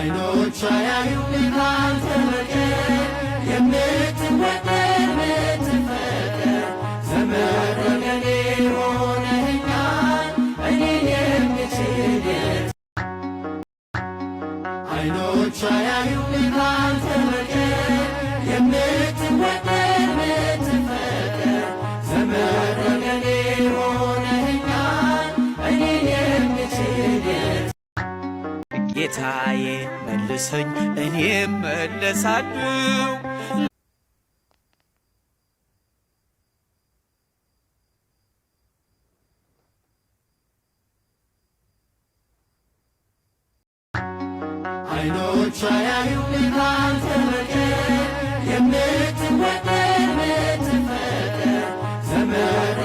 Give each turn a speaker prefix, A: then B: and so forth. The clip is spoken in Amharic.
A: አይኖቿ ያዩኝ ካንተ በቀር የምትወደድ የምትፈቀር ዘመድ ወገኔ ሆነኸኛል እኔን የምችል አይኖቿ ያዩኝ ካንተ በቀር የምትወደድ የምትፈቀር ዘመድ ወገኔ ሆነኸኛል እኔን የምችል
B: ጌታዬ መልሰኝ እኔም መለሳለሁ።
A: አይኖቿ ያዩኝ ካንተ በቀር የምትወደድ የምትፈቀር ዘመድ